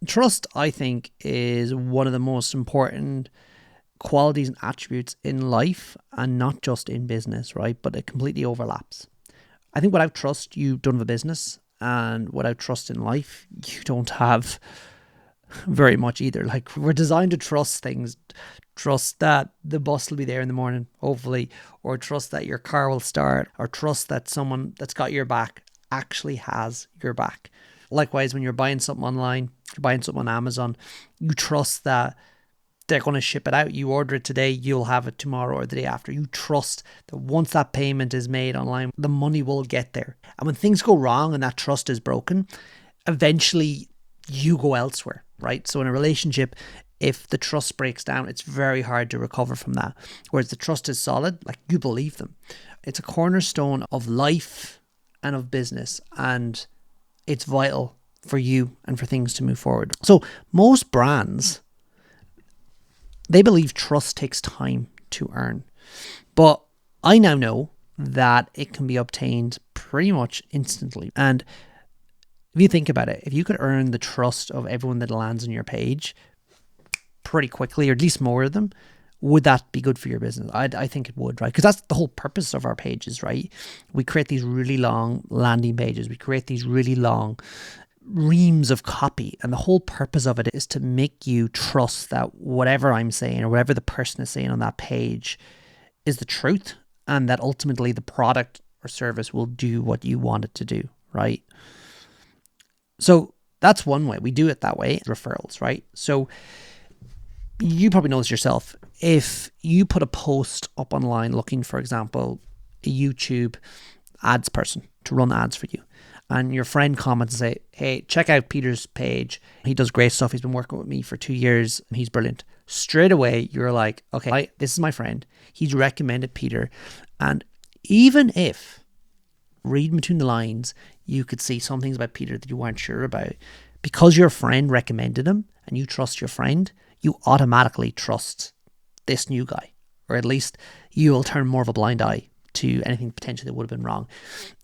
Trust, I think, is one of the most important qualities and attributes in life, and not just in business, right? But it completely overlaps. I think without trust, you don't have a business, and without trust in life, you don't have very much either. Like, we're designed to trust things. Trust that the bus will be there in the morning, hopefully, or trust that your car will start, or trust that someone that's got your back actually has your back. Likewise, when you're buying something online, you're buying something on Amazon, you trust that they're going to ship it out. You order it today, you'll have it tomorrow or the day after. You trust that once that payment is made online, the money will get there. And when things go wrong and that trust is broken, eventually you go elsewhere, right? So in a relationship, if the trust breaks down, it's very hard to recover from that. Whereas the trust is solid, like, you believe them. It's a cornerstone of life and of business, and it's vital for you and for things to move forward. So most brands, they believe trust takes time to earn. But I now know that it can be obtained pretty much instantly. And if you think about it, if you could earn the trust of everyone that lands on your page pretty quickly, or at least more of them, would that be good for your business? I think it would, right? Because that's the whole purpose of our pages, right? We create these really long landing pages. We create these really long reams of copy, and the whole purpose of it is to make you trust that whatever I'm saying or whatever the person is saying on that page is the truth, and that ultimately the product or service will do what you want it to do, right? So that's one way we do it that way. Referrals, right? So you probably know this yourself. If you put a post up online looking, for example, a YouTube ads person to run ads for you, and your friend comments and say, hey, check out Peter's page. He does great stuff. He's been working with me for 2 years. He's brilliant. Straight away, you're like, okay, this is my friend. He's recommended Peter. And even if, reading between the lines, you could see some things about Peter that you weren't sure about, because your friend recommended him and you trust your friend, you automatically trust this new guy. Or at least you will turn more of a blind eye to anything potentially that would have been wrong.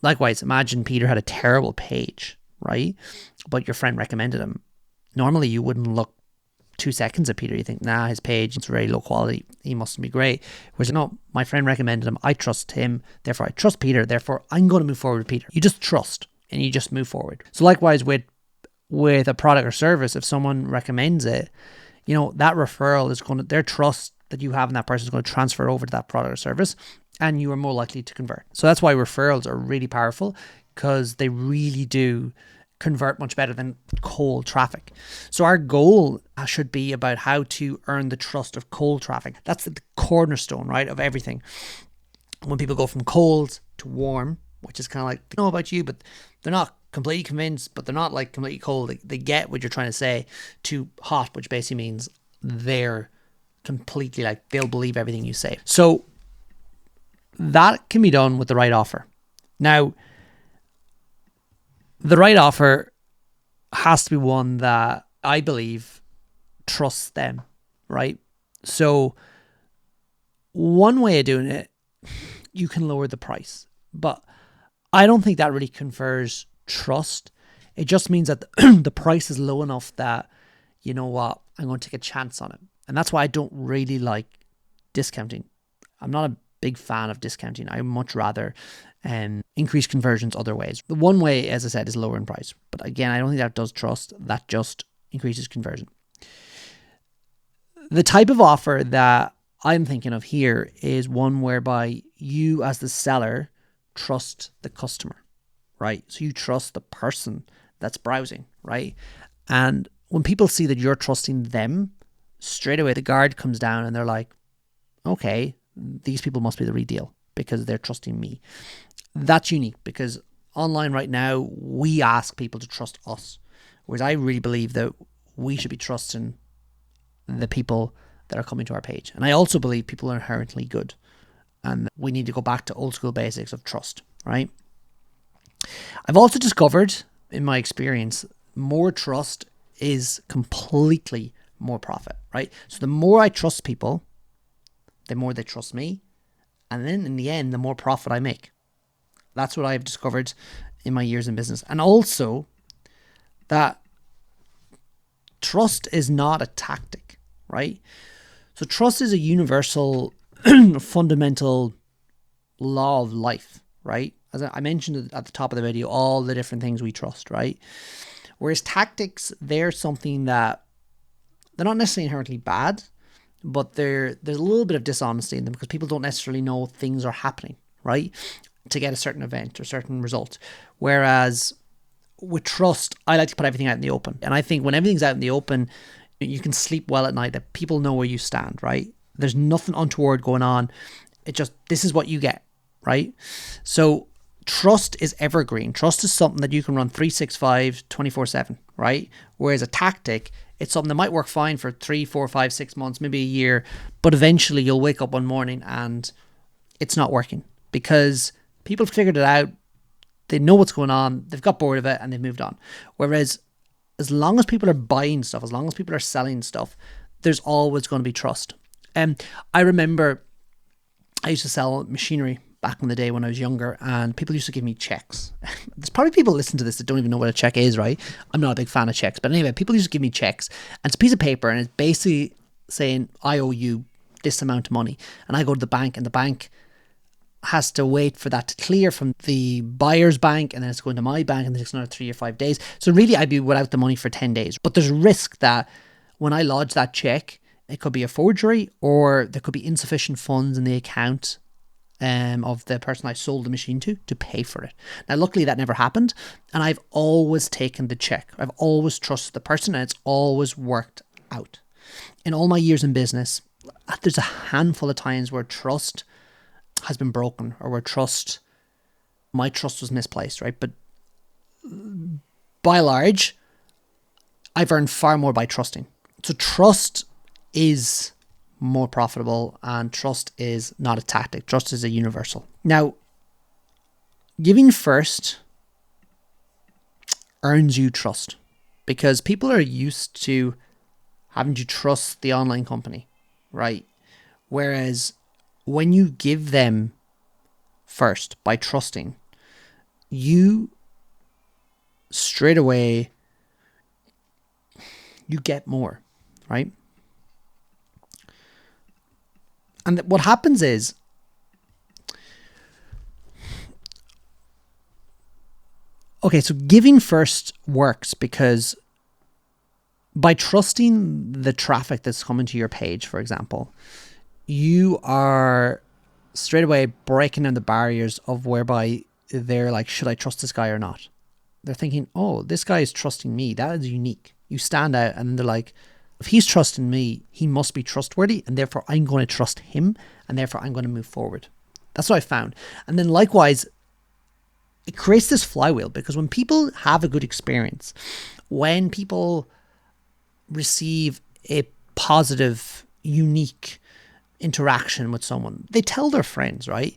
Likewise, imagine Peter had a terrible page, right? But your friend recommended him. Normally, you wouldn't look 2 seconds at Peter. You think, nah, his page is very low quality. He mustn't be great. Whereas, no, my friend recommended him. I trust him. Therefore, I trust Peter. Therefore, I'm going to move forward with Peter. You just trust and you just move forward. So likewise with a product or service, if someone recommends it, you know, that referral is going to, their trust that you have in that person is going to transfer over to that product or service, and you are more likely to convert. So that's why referrals are really powerful, because they really do convert much better than cold traffic. So our goal should be about how to earn the trust of cold traffic. That's the cornerstone, right, of everything. When people go from cold to warm, which is kind of like, I don't know about you, but they're not completely convinced, but they're not like completely cold. They get what you're trying to say, to hot, which basically means they're completely like, they'll believe everything you say. So that can be done with the right offer. Now, the right offer has to be one that I believe trusts them, right? So one way of doing it, you can lower the price, but I don't think that really confers trust. It just means that the price is low enough that, you know what, I'm going to take a chance on it. And that's why I don't really like discounting. I'm not a big fan of discounting. I much rather increase conversions other ways. The one way, as I said, is lowering price. But again, I don't think that does trust. That just increases conversion. The type of offer that I'm thinking of here is one whereby you, as the seller, trust the customer, right? So you trust the person that's browsing, right? And when people see that you're trusting them, straight away the guard comes down and they're like, okay, these people must be the real deal because they're trusting me. That's unique, because online right now, we ask people to trust us. Whereas I really believe that we should be trusting the people that are coming to our page. And I also believe people are inherently good. And we need to go back to old school basics of trust, right? I've also discovered, in my experience, more trust is completely more profit, right? So the more I trust people, the more they trust me. And then in the end, the more profit I make. That's what I've discovered in my years in business. And also that trust is not a tactic, right? So trust is a universal, fundamental law of life, right? As I mentioned at the top of the video, all the different things we trust, right? Whereas tactics, they're something that they're not necessarily inherently bad, but there's a little bit of dishonesty in them because people don't necessarily know things are happening, right? To get a certain event or certain result. Whereas with trust, I like to put everything out in the open. And I think when everything's out in the open, you can sleep well at night, that people know where you stand, right? There's nothing untoward going on. It just, this is what you get, right? So trust is evergreen. Trust is something that you can run 365, 24/7, right? Whereas a tactic, it's something that might work fine for 3, 4, 5, 6 months, maybe a year, but eventually you'll wake up one morning and it's not working because people have figured it out. They know what's going on. They've got bored of it and they've moved on. Whereas as long as people are buying stuff, as long as people are selling stuff, there's always going to be trust. I remember I used to sell machinery back in the day when I was younger, and people used to give me checks. There's probably people listening to this that don't even know what a check is, right? I'm not a big fan of checks, but anyway, people used to give me checks, and it's a piece of paper, and it's basically saying, I owe you this amount of money. And I go to the bank, and the bank has to wait for that to clear from the buyer's bank, and then it's going to my bank, and it takes another 3 or 5 days. So really, I'd be without the money for 10 days. But there's a risk that when I lodge that check, it could be a forgery, or there could be insufficient funds in the account of the person I sold the machine to pay for it. Now, luckily that never happened, and I've always taken the check. I've always trusted the person, and it's always worked out. In all my years in business, there's a handful of times where trust has been broken, or where my trust was misplaced, right? But by and large, I've earned far more by trusting. So trust is more profitable, and trust is not a tactic. Trust is a universal. Now, giving first earns you trust because people are used to having to trust the online company, right? Whereas when you give them first by trusting, you straight away, you get more, right? And what happens is, okay, so giving first works because by trusting the traffic that's coming to your page, for example, you are straight away breaking down the barriers of whereby they're like, should I trust this guy or not? They're thinking, oh, this guy is trusting me. That is unique. You stand out, and they're like, if he's trusting me, he must be trustworthy, and therefore I'm going to trust him, and therefore I'm going to move forward. That's what I found. And then likewise, it creates this flywheel, because when people have a good experience, when people receive a positive, unique interaction with someone, they tell their friends, right?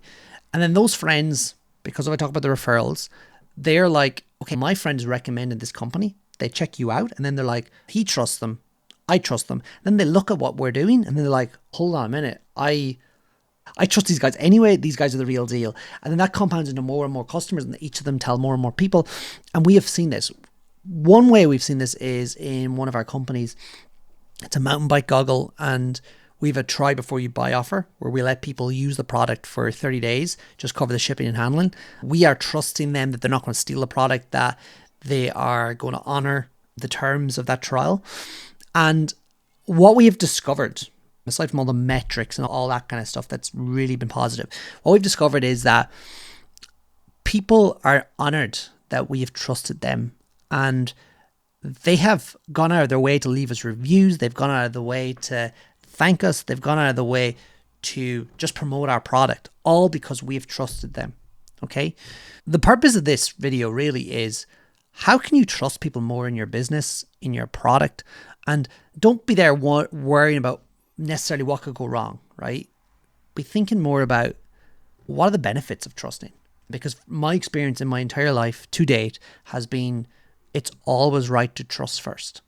And then those friends, because if I talk about the referrals, they're like, okay, my friends recommended this company. They check you out, and then they're like, he trusts them, I trust them. Then they look at what we're doing, and then they're like, hold on a minute, I trust these guys anyway. These guys are the real deal. And then that compounds into more and more customers, and each of them tell more and more people. And we have seen this. One way we've seen this is in one of our companies. It's a mountain bike goggle, and we have a try before you buy offer where we let people use the product for 30 days, just cover the shipping and handling. We are trusting them that they're not going to steal the product, that they are going to honor the terms of that trial. And what we have discovered, aside from all the metrics and all that kind of stuff that's really been positive, what we've discovered is that people are honored that we have trusted them, and they have gone out of their way to leave us reviews. They've gone out of the way to thank us. They've gone out of the way to just promote our product, all because we've trusted them. Okay. The purpose of this video really is, how can you trust people more in your business, in your product? And don't be there worrying about necessarily what could go wrong, right? Be thinking more about what are the benefits of trusting. Because my experience in my entire life to date has been, it's always right to trust first.